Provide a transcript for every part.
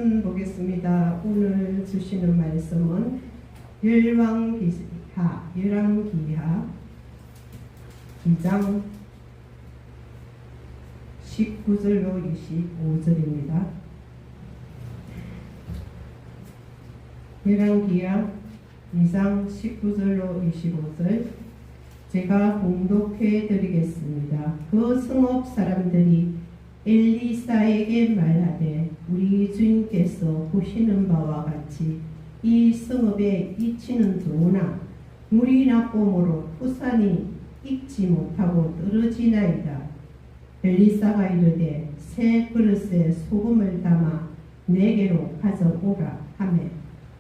말씀 보겠습니다. 오늘 주시는 말씀은 열왕기하 2장 19절로 25절입니다. 열왕기하 2장 19절로 25절 제가 봉독해 드리겠습니다. 그 성읍 사람들이 엘리사에게 말하되 우리 주인께서 보시는 바와 같이 이 성읍에 이치는 좋으나 물이 나쁨으로 토산이 익지 못하고 떨어지나이다. 엘리사가 이르되 새 그릇에 소금을 담아 내게로 가져오라 하매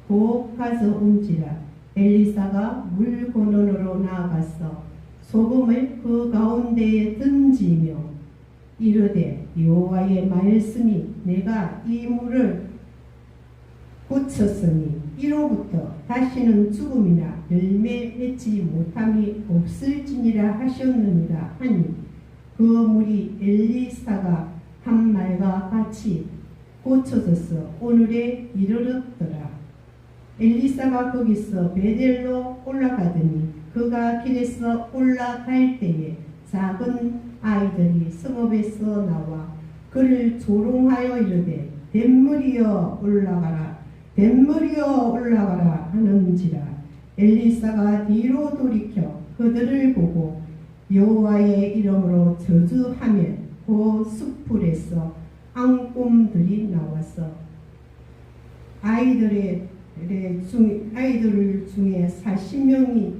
곧 가져온지라. 엘리사가 물 근원으로 나아가서 소금을 그 가운데에 던지며 이르되 여호와의 말씀이 내가 이 물을 고쳤으니 이로부터 다시는 죽음이나 열매 맺지 못함이 없을지니라 하셨느니라 하니 그 물이 엘리사가 한 말과 같이 고쳐져서 오늘에 이르렀더라. 엘리사가 거기서 베델로 올라가더니 그가 길에서 올라갈 때에 작은 아이들이 성읍에서 나와 그를 조롱하여 이르되 뱃물이여 올라가라 뱃물이여 올라가라 하는지라. 엘리사가 뒤로 돌이켜 그들을 보고 여호와의 이름으로 저주하며 그 숯불에서 앙꿈들이 나와서 아이들 중에 40명이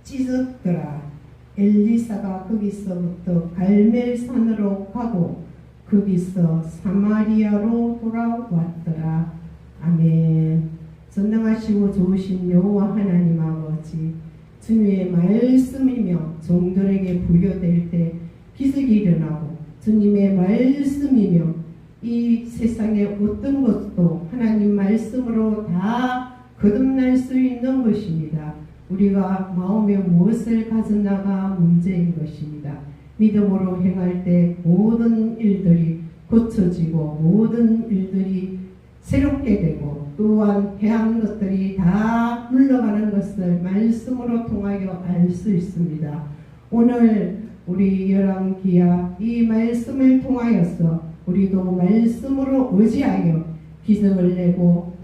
찢었더라. 엘리사가 거기서부터 갈멜산으로 가고 거기서 사마리아로 돌아왔더라. 아멘. 전능하시고 좋으신 여호와 하나님 아버지, 주님의 말씀이며 종들에게 부여될 때 기적이 일어나고 주님의 말씀이며 이 세상의 어떤 것도 하나님 말씀으로 다 거듭날 수 있는 것입니다. 우리가 마음에 무엇을 가져나가 문제인 것입니다. 믿음으로 행할 때 모든 일들이 고쳐지고 모든 일들이 새롭게 되고 또한 해한 것들이 다 물러가는 것을 말씀으로 통하여 알 수 있습니다. 오늘 우리 열왕기하 이 말씀을 통하여서 우리도 말씀으로 의지하여 기적을 내고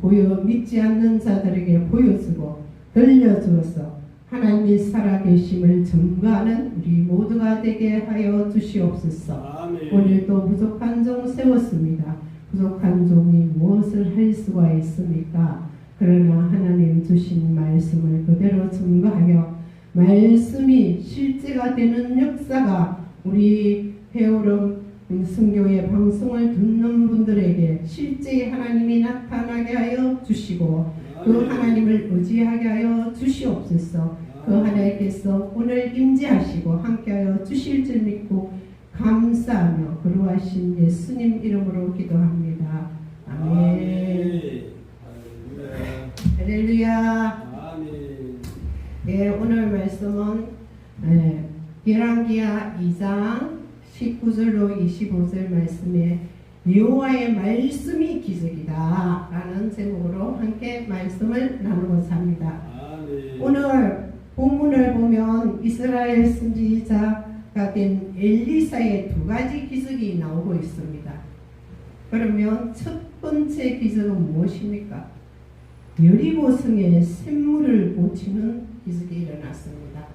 믿지 않는 자들에게 보여주고 들려주어서 하나님이 살아계심을 증거하는 우리 모두가 되게 하여 주시옵소서. 아멘. 오늘도 부족한 종 세웠습니다. 부족한 종이 무엇을 할 수가 있습니까? 그러나 하나님 주신 말씀을 그대로 증거하여 말씀이 실제가 되는 역사가 우리 회오름 성교의 방송을 듣는 분들에게 실제 하나님이 나타나게 하여 주시고 그 하나님을 의지하게 하여 주시옵소서. 그 하나님께서 오늘 임재하시고 함께하여 주실 줄 믿고 감사하며 거룩하신 예수님 이름으로 기도합니다. 아멘. 할렐루야. 아멘. 예, 오늘 말씀은 열왕기하 2장 19절로 25절 말씀에 여호와의 말씀이 기적이다 라는 제목으로 함께 말씀을 나누고자 합니다. 아멘. 오늘 본문을 보면 이스라엘 선지자가 된 엘리사의 두 가지 기적이 나오고 있습니다. 그러면 첫 번째 기적은 무엇입니까? 여리고 성에 샘물을 고치는 기적이 일어났습니다.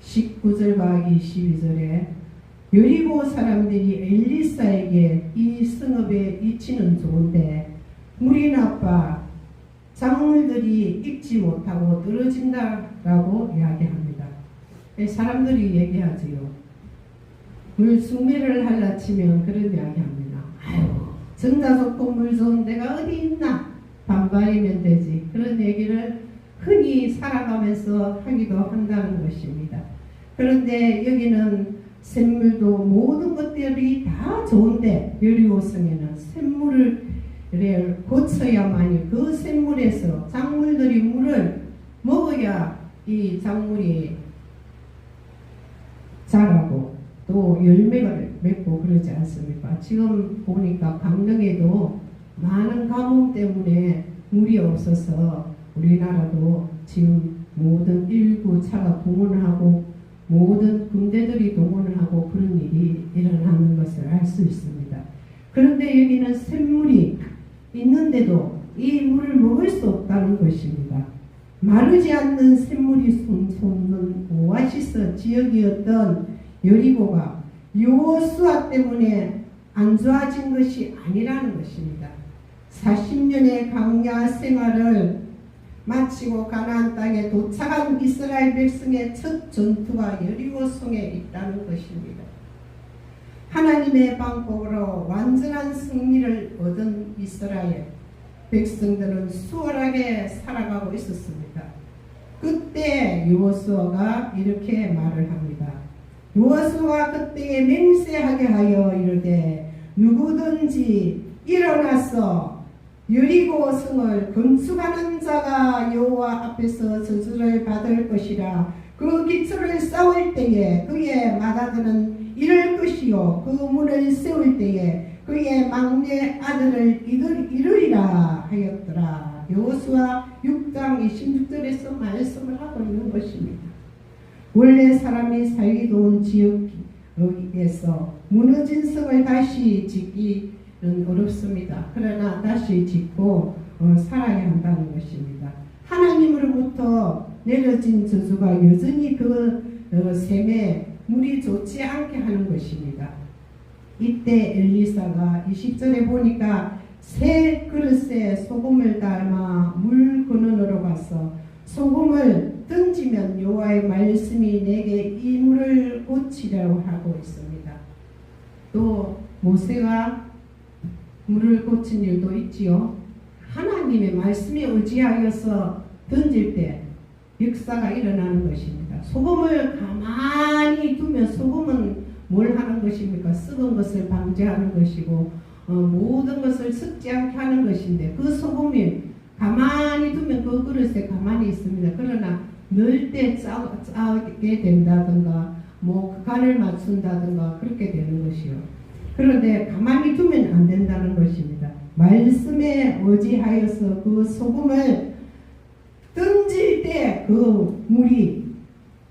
19절과 22절에 여리고 사람들이 엘리사에게 이 성읍에 이치는 좋은데 물이 나빠 작물들이 익지 못하고 떨어진다라고 이야기합니다. 사람들이 얘기하지요. 물숭배를 할라치면 그런 이야기합니다. 아유, 정자 좋고 물 좋은 데가 어디 있나? 반발이면 되지. 그런 얘기를 흔히 살아가면서 하기도 한다는 것입니다. 그런데 여기는 샘물도 모든 것들이 다 좋은데 여리고성에는 샘물을 고쳐야만이 그 샘물에서 작물들이 물을 먹어야 이 작물이 자라고 또 열매를 맺고 그러지 않습니까? 지금 보니까 강릉에도 많은 가뭄 때문에 물이 없어서 우리나라도 지금 모든 인구차가 동원을 하고 모든 군대들이 동원을 하고 그런 일이 일어나는 것을 알 수 있습니다. 그런데 여기는 샘물이 있는데도 이 물을 먹을 수 없다는 것입니다. 마르지 않는 샘물이 솟는 오아시스 지역이었던 여리고가 여호수아 때문에 안 좋아진 것이 아니라는 것입니다. 40년의 광야 생활을 마치고 가나안 땅에 도착한 이스라엘 백성의 첫 전투가 여리고 성에 있다는 것입니다. 하나님의 방법으로 완전한 승리를 얻은 이스라엘 백성들은 수월하게 살아가고 있었습니다. 그때 여호수아가 이렇게 말을 합니다. 여호수아가 그때에 맹세하게 하여 이르되 누구든지 일어나서 여리고 성을 건축하는 자가 여호와 앞에서 저주를 받을 것이라. 그 기초를 쌓을 때에 그의 맏아들은 잃을 것이요 그 문을 세울 때에 그의 막내 아들을 이르리라 하였더라. 여호수아 6장 26절에서 말씀을 하고 있는 것입니다. 원래 사람이 살기 좋은 지역에서 무너진 성을 다시 짓기는 어렵습니다. 그러나 다시 짓고 살아야 한다는 것입니다. 하나님으로부터 내려진 저주가 여전히 그 샘에 물이 좋지 않게 하는 것입니다. 이때 엘리사가 20절에 보니까 새 그릇에 소금을 담아 물 근원으로 가서 소금을 던지면 여호와의 말씀이 내게 이 물을 고치려고 하고 있습니다. 또 모세가 물을 고친 일도 있지요. 하나님의 말씀에 의지하여서 던질 때 역사가 일어나는 것입니다. 소금을 가만히 두면 소금은 뭘 하는 것입니까? 썩은 것을 방지하는 것이고 모든 것을 썩지 않게 하는 것인데 그 소금이 가만히 두면 그 그릇에 가만히 있습니다. 그러나 넣을 때 짜게 된다든가 그 간을 맞춘다든가 그렇게 되는 것이요. 그런데 가만히 두면 안 된다는 것입니다. 말씀에 의지하여서 그 소금을 던질 때 그 물이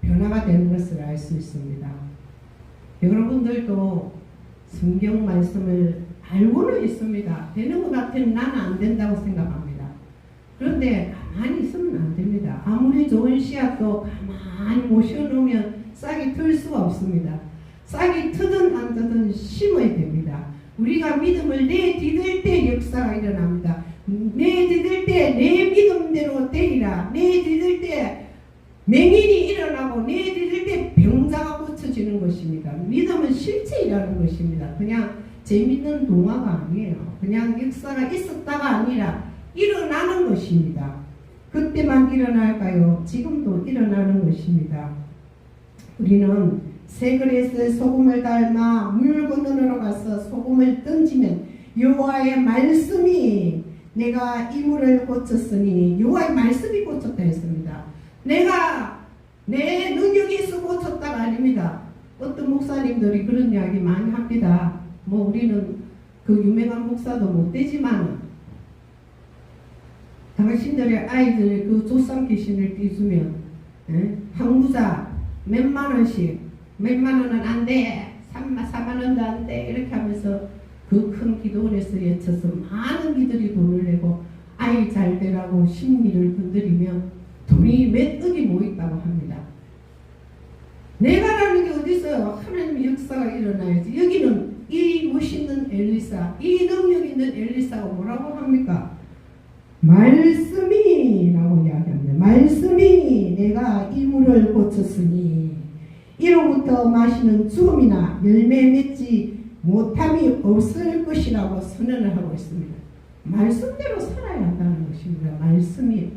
변화가 되는 것을 알 수 있습니다. 여러분들도 성경 말씀을 알고는 있습니다. 되는 것 같으면 나는 안 된다고 생각합니다. 그런데 가만히 있으면 안 됩니다. 아무리 좋은 씨앗도 가만히 모셔놓으면 싹이 틀 수가 없습니다. 싹이 트든 안 트든 심어야 됩니다. 우리가 믿음을 내디딜 때 역사가 일어납니다. 내디딜 때 내 믿음대로 되리라. 내디딜 때 맹인이 일어나고 내디딜 때 병자가 고쳐지는 것입니다. 믿음은 실체이라는 것입니다. 그냥 재밌는 동화가 아니에요. 그냥 역사가 있었다가 아니라 일어나는 것입니다. 그때만 일어날까요? 지금도 일어나는 것입니다. 우리는 새 그릇에 소금을 담아 물 건너로 가서 소금을 던지면 여호와의 말씀이 내가 이 물을 고쳤으니 여호와의 말씀이 고쳤다 했습니다. 내가 내 능력이 있어 고쳤다가 아닙니다. 어떤 목사님들이 그런 이야기 많이 합니다. 우리는 그 유명한 목사도 못 되지만 당신들의 아이들 그 조상 귀신을 띄우면 항부자 몇만 원씩 몇만 원은 안 돼 4만 원도 안 돼 이렇게 하면서 그 큰 기도원에서 외쳐서 많은 이들이 돈을 내고 아이 잘 되라고 심리를 건드리면 돈이 몇 억이 모였다고 합니다. 내가라는 게 어디 있어요? 하나님의 역사가 일어나야지. 여기는 이 멋있는 엘리사, 이 능력 있는 엘리사가 뭐라고 합니까? 말씀이 라고 이야기합니다. 말씀이 내가 이 물을 고쳤으니 이로부터 마시는 죽음이나 열매 맺지 못함이 없을 것이라고 선언을 하고 있습니다. 말씀대로 살아야 한다는 것입니다. 말씀이.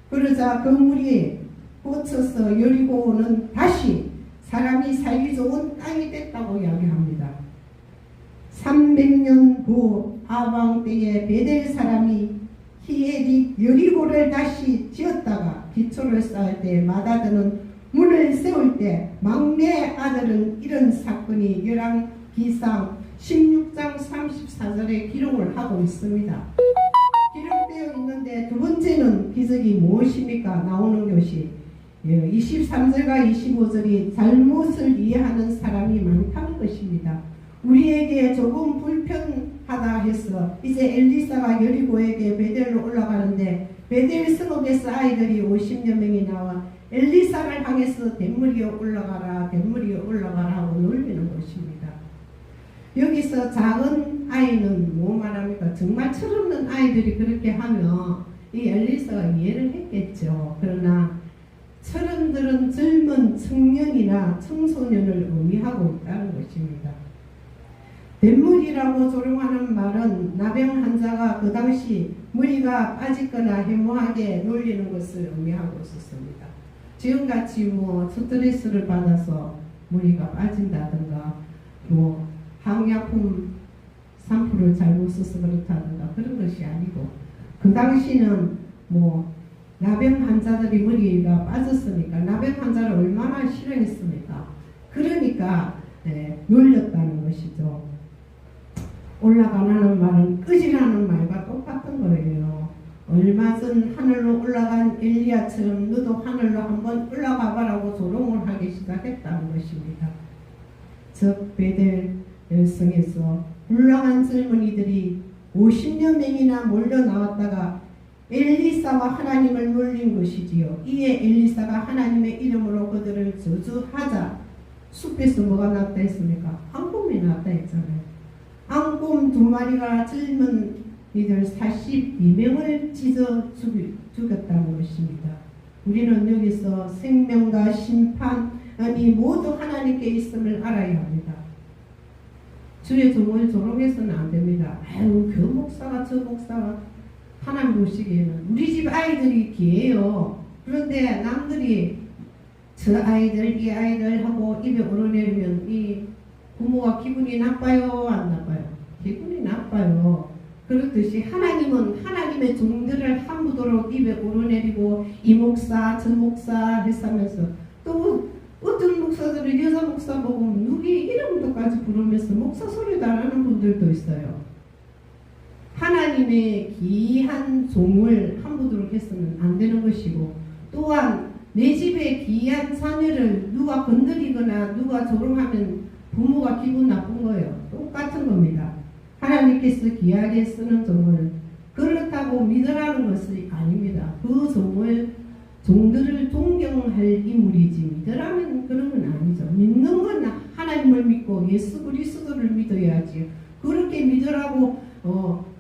그러자 그 물이 고쳐서 여리고는 다시 사람이 살기 좋은 땅이 됐다고 이야기합니다. 300년 후 아방 때에 베델 사람이 히엘이 여리고를 다시 지었다가 기초를 쌓을 때 맏아들은 문을 세울 때 막내 아들은 이런 사건이 열왕기상 16장 34절에 기록을 하고 있습니다. 기록되어 있는데 두 번째는 기적이 무엇입니까? 나오는 것이 23절과 25절이 잘못을 이해하는 사람이 많다는 것입니다. 우리에게 조금 불편하다 해서 이제 엘리사가 여리고에게 베델로 올라가는데 베델 성읍에서 아이들이 50여 명이 나와 엘리사를 향해서 뱃물 위에 올라가라 뱃물 위에 올라가라 하고 놀리는 것입니다. 여기서 작은 아이는 뭐 말합니까? 정말 철없는 아이들이 그렇게 하면 이 엘리사가 이해를 했겠죠. 그러나 철없들은 젊은 청년이나 청소년을 의미하고 있다는 것입니다. 뱃물이라고 조롱하는 말은 나병 환자가 그 당시 머리가 빠지거나 해모하게 놀리는 것을 의미하고 있었습니다. 지금같이 뭐 스트레스를 받아서 머리가 빠진다든가 뭐 항약품 샴푸를 잘못 써서 그렇다든가 그런 것이 아니고 그 당시는 뭐 나병 환자들이 머리가 빠졌으니까 나병 환자를 얼마나 싫어했습니까? 그러니까 놀렸다는 것이죠. 올라가라는 말은 끄지라는 말과 똑같은 거예요. 얼마 전 하늘로 올라간 엘리야처럼 너도 하늘로 한번 올라가 봐라고 조롱을 하기 시작했다는 것입니다. 즉 베델 성에서 올라간 젊은이들이 50여 명이나 몰려 나왔다가 엘리사와 하나님을 놀린 것이지요. 이에 엘리사가 하나님의 이름으로 그들을 저주하자 숲에서 뭐가 났다 했습니까? 앙금이 났다 했잖아요. 앙금 2마리가 젊은 이들 42명을 찢어 죽였다는 것입니다. 우리는 여기서 생명과 심판이 모두 하나님께 있음을 알아야 합니다. 주의 종을 조롱해서는 안 됩니다. 아유, 그 목사가 저 목사가 하나님 보시기에는 우리 집 아이들이 귀해요. 그런데 남들이 저 아이들 이 아이들 하고 입에 오르내리면 이 부모가 기분이 나빠요 안 나빠요? 기분이 나빠요. 그렇듯이 하나님은 하나님의 종들을 함부도록 입에 오르내리고 이 목사 저 목사 했으면서 또 어떤 목사들은 여자 목사 보고 누기 이름도까지 부르면서 목사 소리도 안 하는 분들도 있어요. 하나님의 귀한 종을 함부도록 해서는 안 되는 것이고 또한 내 집에 귀한 자녀를 누가 건드리거나 누가 조롱하면 부모가 기분 나쁜 거예요. 똑같은 겁니다. 하나님께서 귀하게 쓰는 종을 그렇다고 믿으라는 것이 아닙니다. 그 종들을 존경할 인물이지 믿으라면 그런 건 아니죠. 믿는 건 하나님을 믿고 예수 그리스도를 믿어야지. 그렇게 믿으라고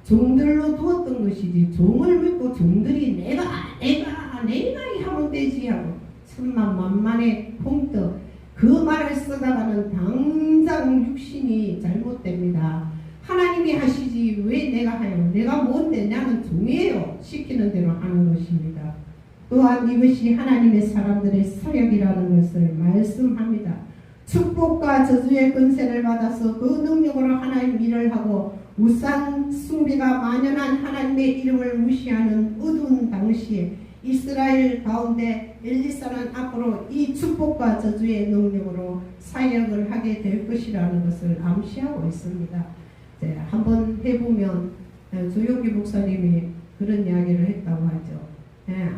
종들로 두었던 것이지 종을 믿고 종들이 내가 하면 되지 하고 천만만만의 펑떡 그 말을 쓰다가는 당장 육신이 잘못됩니다. 하나님이 하시지 왜 내가 하요? 내가 뭔데 나는 종이에요. 시키는 대로 하는 것입니다. 또한 이것이 하나님의 사람들의 사역이라는 것을 말씀합니다. 축복과 저주의 권세를 받아서 그 능력으로 하나님 일을 하고 우상 숭배가 만연한 하나님의 이름을 무시하는 어두운 당시에 이스라엘 가운데 엘리사는 앞으로 이 축복과 저주의 능력으로 사역을 하게 될 것이라는 것을 암시하고 있습니다. 한번 해보면 조용기 목사님이 그런 이야기를 했다고 하죠.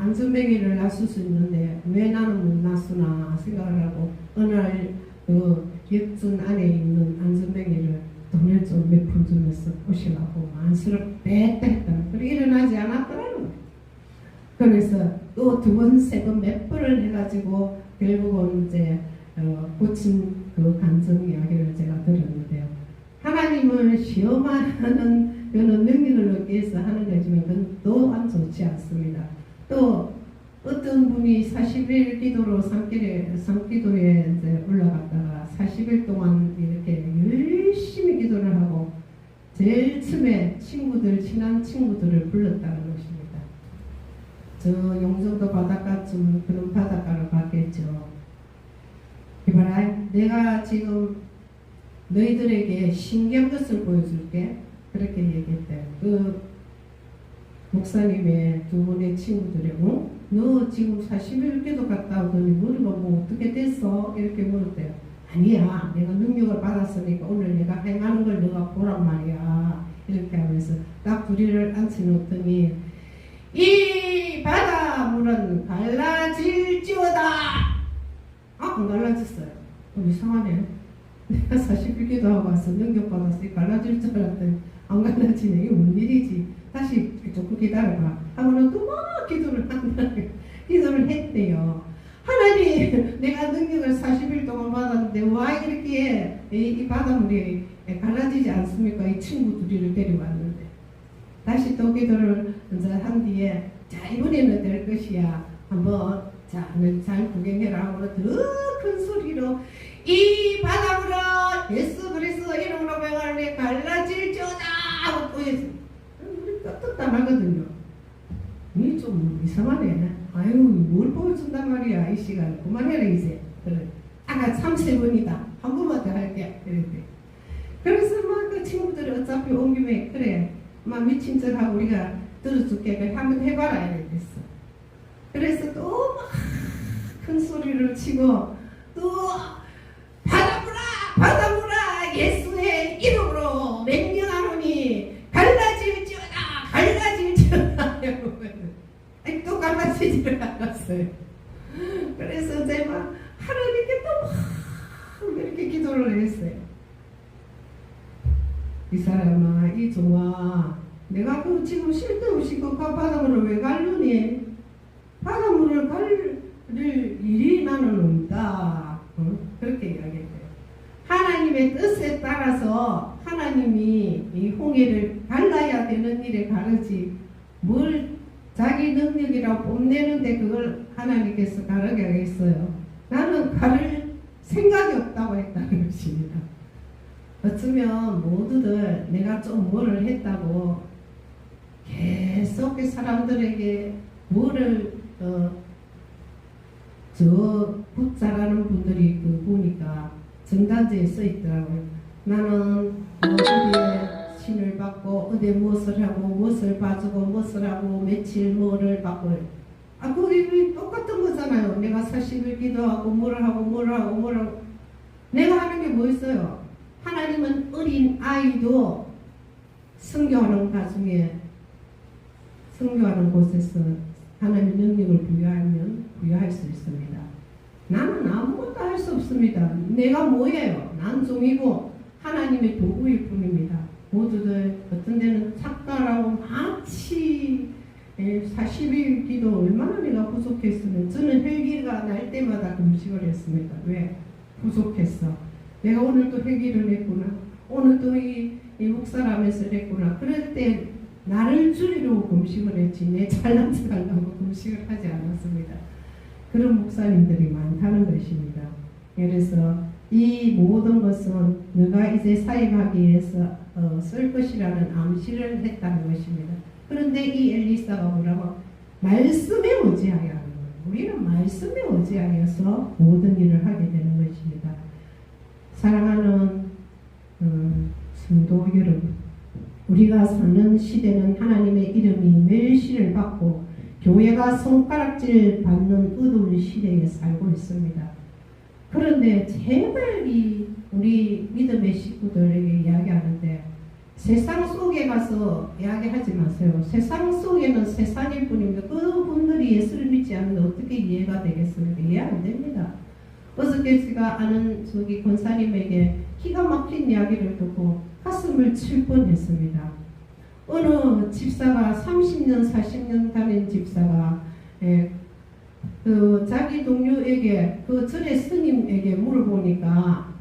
안전뱅이를 놨을 수 있는데 왜 나는 못 놨으나 생각을 하고 어느 날 그 역전 안에 있는 안전뱅이를 돈을 좀 몇 푼 주면서 보시라고 만스럽게 했다. 그렇게 일어나지 않았더라는 거예요. 그래서 또 두 번, 세 번 몇 번을 해가지고 결국은 이제 고친 그 간증 이야기를 제가 들었는데요. 하나님을 시험하는 그런 능력을 얻기 위해서 하는 거지만 그건 또한 좋지 않습니다. 또 어떤 분이 40일 기도로 산기도에 이제 올라갔다가 40일 동안 이렇게 열심히 기도를 하고 제일 처음에 친한 친구들을 불렀다는 것입니다. 저 용정도 바닷가쯤 그런 바닷가로 갔겠죠. 이봐라, 내가 지금 너희들에게 신기한 것을 보여줄게. 그렇게 얘기했대요. 그 목사님의 두 분의 친구들이 너 지금 40일 기도 갔다 오더니 머리가 뭐 어떻게 됐어? 이렇게 물었대요. 아니야, 내가 능력을 받았으니까 오늘 내가 행하는 걸 너가 보란 말이야. 이렇게 하면서 딱 둘이를 앉혀놓더니 이 바닷물은 갈라질지어다. 안 갈라졌어요. 이상하네. 내가 40일기도 하고 와서 능력 받았으니 갈라질 줄 알았더니 안 갈라지네. 이게 뭔 일이지? 다시 조금 기다려봐 하고는 또 막 기도를 기도를 했대요. 하나님, 내가 능력을 40일 동안 받았는데 와 이렇게 이 바닷물이 갈라지지 않습니까? 이 친구 둘이를 데려왔는데 다시 또 기도를 한 뒤에 자, 이번에는 될 것이야. 한번 자, 잘 구경해라 하고 더 큰 소리로 이 바닷물은 예수 그리스도 이름으로 명하노니 갈라질지어다 하고 또 했어요. 우리 떳떳하거든요. 이게 좀 이상하네. 아유, 뭘 보여준단 말이야. 이 시간 그만해라 이제. 그래. 아까 30번이다. 한 번만 더 할게. 그랬대. 그래서 막 그 친구들이 어차피 온 김에 그래 막 미친 척하고 우리가 들어줄게. 그래 한번 해봐라 이랬어. 그래서 또 막 큰 소리를 치고 또 바닷물아 예수의 이름으로 명령하노니 갈라질지어다 갈라질지어다. 또 갈라지지를 않았어요. 그래서 제가 하나님께 또 막 이렇게 기도를 했어요. 이 사람아, 이 종아, 내가 그 지금 쓸데없이 그 바닷물을 왜 갈르니? 바닷물을 갈릴 일이 나는 없다. 그렇게 이야기했어요. 하나님의 뜻에 따라서 하나님이 이 홍해를 갈라야 되는 일에 가르지 뭘 자기 능력이라고 뽐내는데 그걸 하나님께서 가르게 하겠어요. 나는 가를 생각이 없다고 했다는 것입니다. 어쩌면 모두들 내가 좀 뭐를 했다고 계속 사람들에게 뭐를 굿 잘하는 분들이 보니까 정단지에 써 있더라고요. 나는 어디에 신을 받고 어디에 무엇을 하고 무엇을 봐주고 무엇을 하고 며칠 뭐를 받고 그게 똑같은 거잖아요. 내가 40일 기도하고 뭐를 하고 내가 하는 게 뭐 있어요? 하나님은 어린 아이도 선교하는 가중에 선교하는 곳에서 하나님의 능력을 부여할 수 있습니다. 나는 아무것도 할 수 없습니다. 내가 뭐예요? 난 종이고 하나님의 도구일 뿐입니다. 모두들 어떤 데는 착각하고 마치 40일 기도 얼마나 내가 부족했으면 저는 헬기가 날 때마다 금식을 했습니다. 왜? 부족했어. 내가 오늘도 헬기를 했구나. 오늘도 이 목사라면서 했구나. 그럴 때 나를 줄이려고 금식을 했지 내 잘난 척 하려고 금식을 하지 않았습니다. 그런 목사님들이 많다는 것입니다. 그래서 이 모든 것은 너가 이제 사역하기 위해서 쓸 것이라는 암시를 했다는 것입니다. 그런데 이 엘리사가 뭐라고? 말씀에 의지하여 하는 거예요. 우리는 말씀에 의지하여서 모든 일을 하게 되는 것입니다. 사랑하는 성도 여러분, 우리가 사는 시대는 하나님의 이름이 멸시를 받고 교회가 손가락질 받는 어두운 시대에 살고 있습니다. 그런데 제발 우리 믿음의 식구들에게 이야기하는데 세상 속에 가서 이야기하지 마세요. 세상 속에는 세상일 뿐입니다. 그분들이 예수를 믿지 않는데 어떻게 이해가 되겠습니까? 이해 안 됩니다. 어저께 제가 아는 권사님에게 기가 막힌 이야기를 듣고 가슴을 칠 뻔했습니다. 어느 집사가 30년 40년 다닌 집사가 자기 동료에게 그 절의 스님에게 물어보니까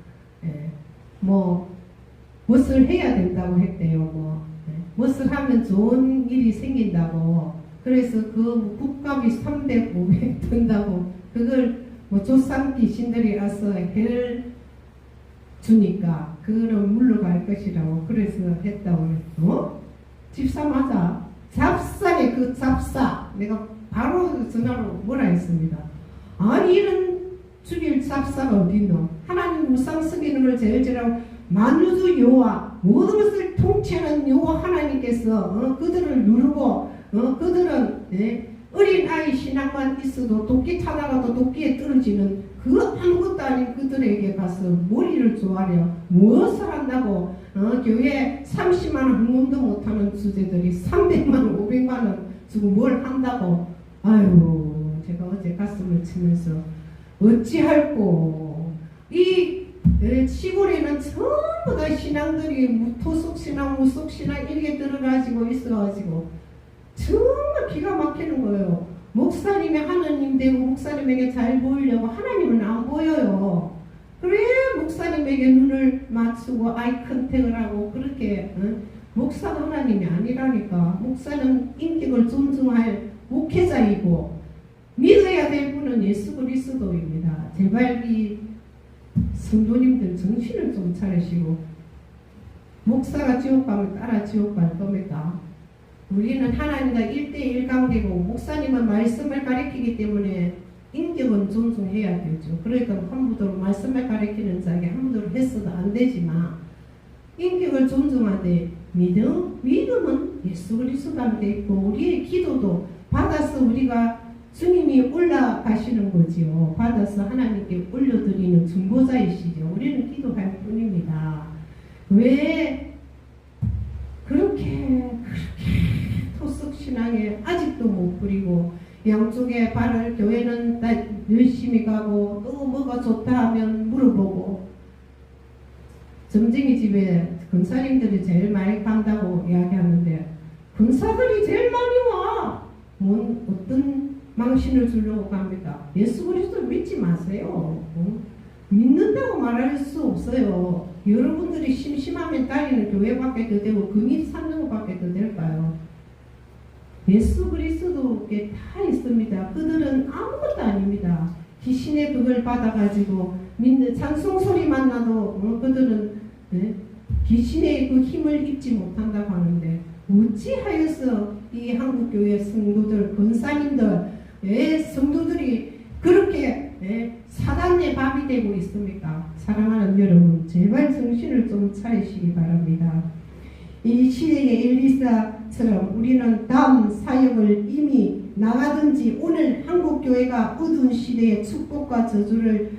무엇을 해야 된다고 했대요. 무엇을 하면 좋은 일이 생긴다고. 그래서 그 국값이 300, 500 든다고. 그걸 조상 귀신들이 와서 해를 주니까 그거는 물러갈 것이라고 그래서 했다고 했어. 집사 맞아. 잡사네 그 잡사. 내가 바로 전화로 뭐라 했습니다. 아니 이런 죽일 잡사가 어딨노. 하나님 우상 쓰기는 걸 제일 잘하고 만유주 여호와 모든 것을 통치하는 여호와 하나님께서 그들을 누르고 그들은 어린아이 신앙만 있어도 도끼 타다가도 도끼에 떨어지는 그 아무것도 아닌 그들에게 가서 머리를 조아려 무엇을 한다고 교회 30만 원 헌금도 못하는 주제들이 300만 원 500만 원 주고 뭘 한다고. 아유, 제가 어제 가슴을 치면서 어찌할꼬. 이 시골에는 전부 다 신앙들이 토속신앙 무속신앙 이렇게 들어가지고 있어가지고 정말 기가 막히는 거예요. 목사님이 하느님 되고 목사님에게 잘 보이려고 하나님은 안 보여요. 그래 목사님에게 눈을 맞추고 아이 컨택을 하고 그렇게 목사가 하나님이 아니라니까. 목사는 인격을 존중할 목회자이고 믿어야 될 분은 예수 그리스도입니다. 제발 이 성도님들 정신을 좀 차리시고. 목사가 지옥 가면 따라 지옥 갈 겁니다. 우리는 하나님과 1대1 관계고 목사님은 말씀을 가리키기 때문에 인격은 존중해야 되죠. 그러니까 함부로 말씀을 가리키는 자에게 함부로 했어도 안 되지만 인격을 존중하되 믿음은 예수 그리스도 안에 있고 우리의 기도도 받아서 우리가 주님이 올라가시는 거지요. 받아서 하나님께 올려드리는 중보자이시죠. 우리는 기도할 뿐입니다. 왜 그렇게 토속신앙에 아직도 못 부리고 양쪽에 발을 교회는 열심히 가고 또 뭐가 좋다 하면 물어보고. 점쟁이 집에 권사님들이 제일 많이 간다고 이야기하는데 권사들이 제일 많이 와. 어떤 망신을 주려고 갑니다. 예수 그리스도 믿지 마세요. 믿는다고 말할 수 없어요. 여러분들이 심심하면 다니는 교회밖에 더 되고 금이 삼는 것밖에 더 될까요? 예수 그리스도께 다 있습니다. 그들은 아무것도 아닙니다. 귀신의 덕을 받아가지고 믿는 찬송소리만 나도 그들은 귀신의 그 힘을 입지 못한다고 하는데 어찌하여서 이 한국교회 성도들 권사님들 성도들이 그렇게 사단의 밥이 되고 있습니까? 사랑하는 여러분 제발 정신을 좀 차리시기 바랍니다. 이 시대의 엘리사처럼 우리는 다음 사역을 이미 나가든지 오늘 한국교회가 어두운 시대의 축복과 저주를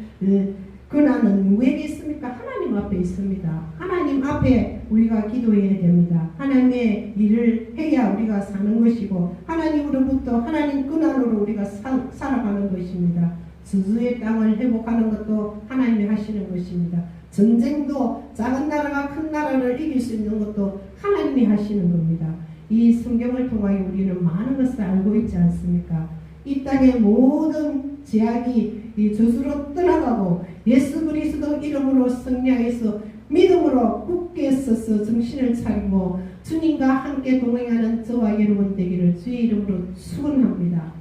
근하는 누구에게 있습니까? 하나님 앞에 있습니다. 하나님 앞에 우리가 기도해야 됩니다. 하나님의 일을 해야 우리가 사는 것이고 하나님으로부터 하나님 근한으로 우리가 살아가는 것입니다. 저주의 땅을 회복하는 것도 하나님이 하시는 것입니다. 전쟁도 작은 나라가 큰 나라를 이길 수 있는 것도 하나님이 하시는 겁니다. 이 성경을 통하여 우리는 많은 것을 알고 있지 않습니까? 이 땅의 모든 제약이 이 저주로 떠나가고 예수 그리스도 이름으로 승리하여서 믿음으로 굳게 서서 정신을 차리고 주님과 함께 동행하는 저와 여러분 되기를 주의 이름으로 축원합니다.